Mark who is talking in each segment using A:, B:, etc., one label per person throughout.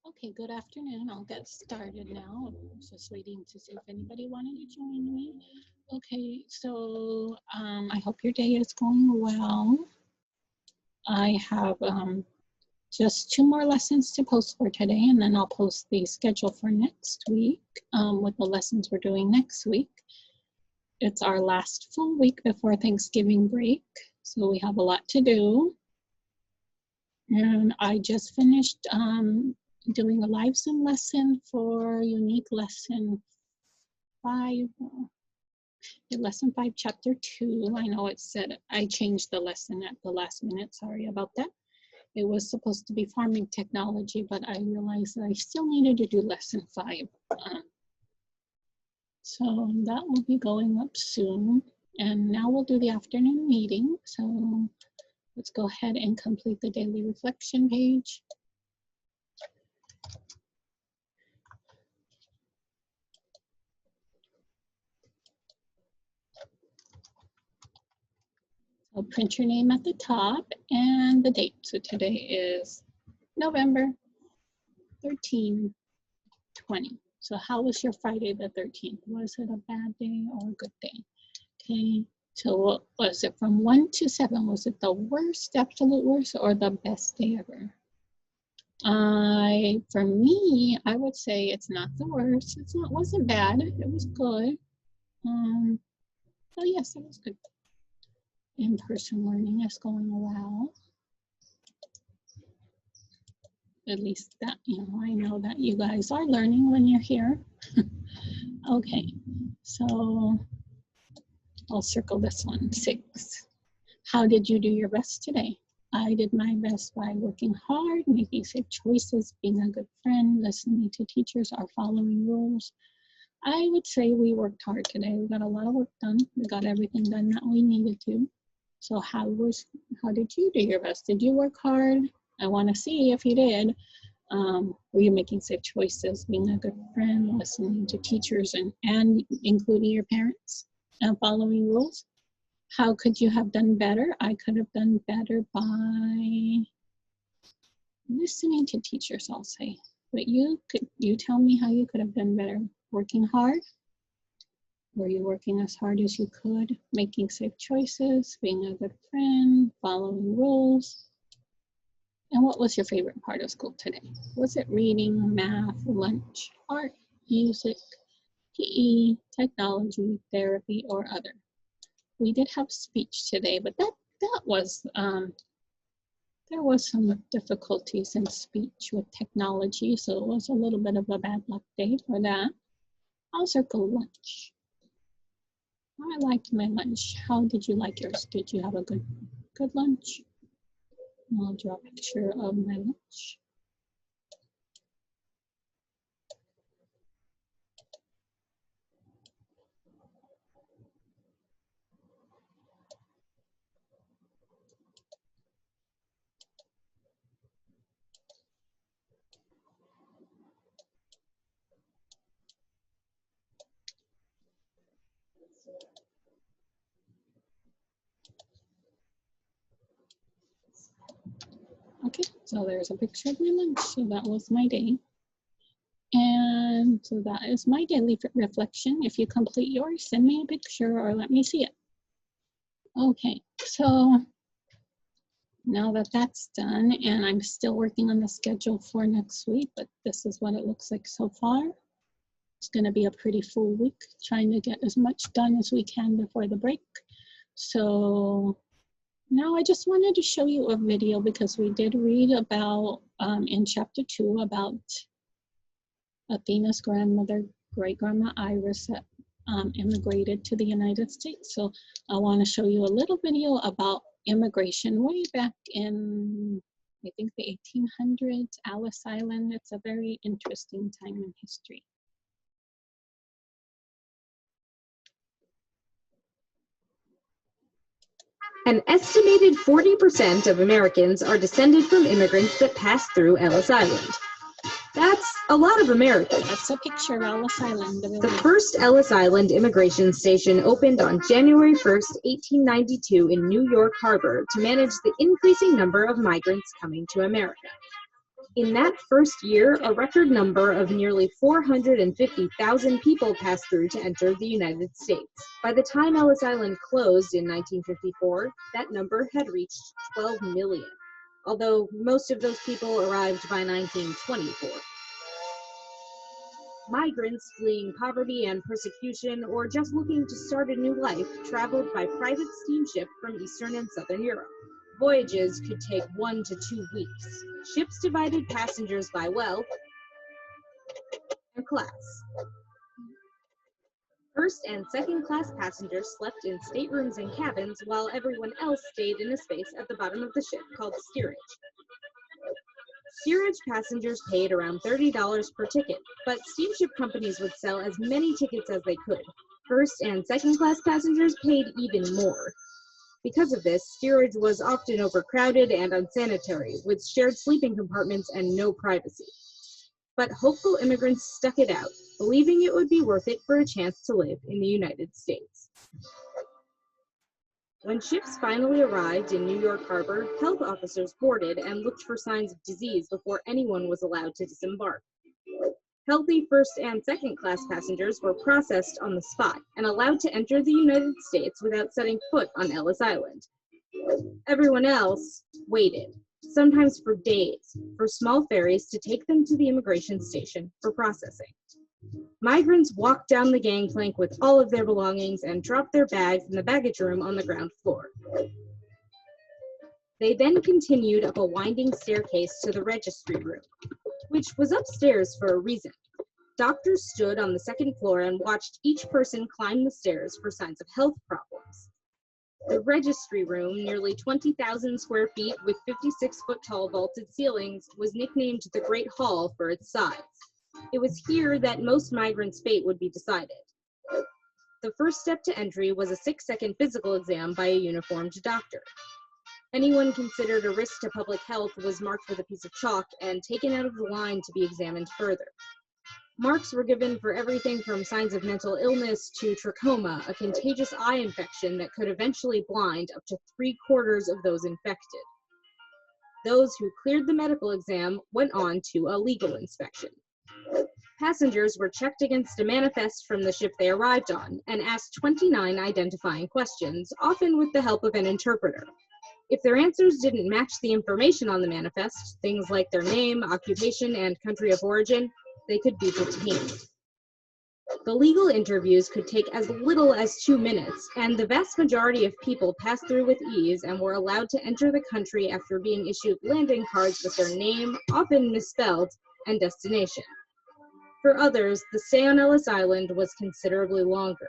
A: Okay, good afternoon. I'll get started now. I was just waiting to see if anybody wanted to join me. Okay, so I hope your day is going well. I have just 2 more lessons to post for today, and then I'll post the schedule for next week with the lessons we're doing next week. It's our last full week before Thanksgiving break, so we have a lot to do. And I just finished doing a live Zoom lesson for unique lesson 5, lesson 5, chapter 2. I know it said I changed the lesson at the last minute. Sorry about that. It was supposed to be farming technology, but I realized that I still needed to do lesson 5. So that will be going up soon. And now we'll do the afternoon meeting. So let's go ahead and complete the daily reflection page. So print your name at the top and the date. So today is November 13, 20. So how was your Friday the 13th? Was it a bad day or a good day? Okay, so what was it from 1 to 7? Was it the worst, absolute worst, or the best day ever? For me, I would say it's not the worst. It wasn't bad. It was good. So yes, it was good. In-person learning is going well. At least that, I know that you guys are learning when you're here. Okay, so I'll circle this one, 6. How did you do your best today? I did my best by working hard, making safe choices, being a good friend, listening to teachers, or following rules. I would say we worked hard today. We got a lot of work done. We got everything done that we needed to. So how did you do your best? Did you work hard? I want to see if you did. Were you making safe choices, being a good friend, listening to teachers, and including your parents, and following rules? How could you have done better? I could have done better by listening to teachers, I'll say. But you tell me how you could have done better? Working hard? Were you working as hard as you could? Making safe choices, being a good friend, following rules? And what was your favorite part of school today? Was it reading, math, lunch, art, music, PE, technology, therapy, or other? We did have speech today, but that was, there was some difficulties in speech with technology, so it was a little bit of a bad luck day for that. I'll circle lunch. I liked my lunch. How did you like yours? Did you have a good lunch? I'll draw a picture of my lunch. Okay, so there's a picture of my lunch. So that was my day. And so that is my daily reflection. If you complete yours, send me a picture or let me see it. Okay, so now that that's done, and I'm still working on the schedule for next week, but this is what it looks like so far. It's going to be a pretty full week, trying to get as much done as we can before the break. So now I just wanted to show you a video because we did read about, in chapter 2, about Athena's grandmother, great-grandma Iris, that immigrated to the United States. So I want to show you a little video about immigration way back in, I think, the 1800s, Ellis Island. It's a very interesting time in history.
B: An estimated 40% of Americans are descended from immigrants that passed through Ellis Island. That's a lot of Americans.
A: That's a picture of Ellis Island.
B: The first Ellis Island immigration station opened on January 1st, 1892 in New York Harbor to manage the increasing number of migrants coming to America. In that first year, a record number of nearly 450,000 people passed through to enter the United States. By the time Ellis Island closed in 1954, that number had reached 12 million, although most of those people arrived by 1924. Migrants fleeing poverty and persecution or just looking to start a new life traveled by private steamship from Eastern and Southern Europe. Voyages could take 1 to 2 weeks. Ships divided passengers by wealth and class. First and second class passengers slept in staterooms and cabins while everyone else stayed in a space at the bottom of the ship called steerage. Steerage passengers paid around $30 per ticket, but steamship companies would sell as many tickets as they could. First and second class passengers paid even more. Because of this, steerage was often overcrowded and unsanitary, with shared sleeping compartments and no privacy. But hopeful immigrants stuck it out, believing it would be worth it for a chance to live in the United States. When ships finally arrived in New York Harbor, health officers boarded and looked for signs of disease before anyone was allowed to disembark. Healthy first and second class passengers were processed on the spot and allowed to enter the United States without setting foot on Ellis Island. Everyone else waited, sometimes for days, for small ferries to take them to the immigration station for processing. Migrants walked down the gangplank with all of their belongings and dropped their bags in the baggage room on the ground floor. They then continued up a winding staircase to the registry room, which was upstairs for a reason. Doctors stood on the second floor and watched each person climb the stairs for signs of health problems. The registry room, nearly 20,000 square feet with 56-foot-tall vaulted ceilings, was nicknamed the Great Hall for its size. It was here that most migrants' fate would be decided. The first step to entry was a 6-second physical exam by a uniformed doctor. Anyone considered a risk to public health was marked with a piece of chalk and taken out of the line to be examined further. Marks were given for everything from signs of mental illness to trachoma, a contagious eye infection that could eventually blind up to 3/4 of those infected. Those who cleared the medical exam went on to a legal inspection. Passengers were checked against a manifest from the ship they arrived on and asked 29 identifying questions, often with the help of an interpreter. If their answers didn't match the information on the manifest, things like their name, occupation, and country of origin, they could be detained. The legal interviews could take as little as 2 minutes, and the vast majority of people passed through with ease and were allowed to enter the country after being issued landing cards with their name, often misspelled, and destination. For others, the stay on Ellis Island was considerably longer.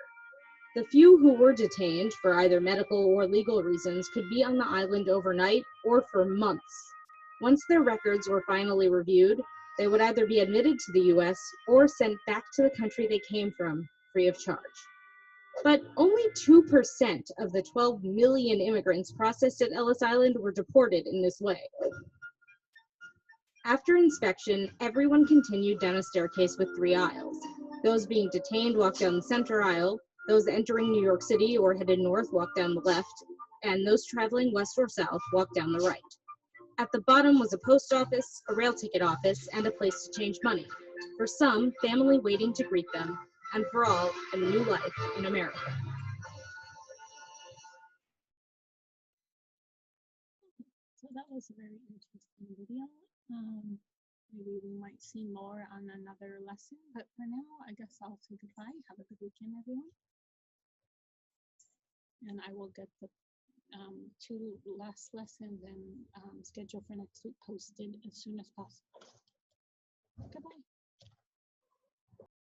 B: The few who were detained for either medical or legal reasons could be on the island overnight or for months. Once their records were finally reviewed, they would either be admitted to the U.S. or sent back to the country they came from, free of charge. But only 2% of the 12 million immigrants processed at Ellis Island were deported in this way. After inspection, everyone continued down a staircase with 3 aisles. Those being detained walked down the center aisle, those entering New York City or headed north walked down the left, and those traveling west or south walked down the right. At the bottom was a post office, a rail ticket office, and a place to change money. For some, family waiting to greet them, and for all, a new life in America.
A: So that was a very interesting video. Maybe we might see more on another lesson, but for now, I guess I'll say goodbye. Have a good weekend, everyone. And I will get the 2 last lessons and schedule for next week posted as soon as possible. Goodbye.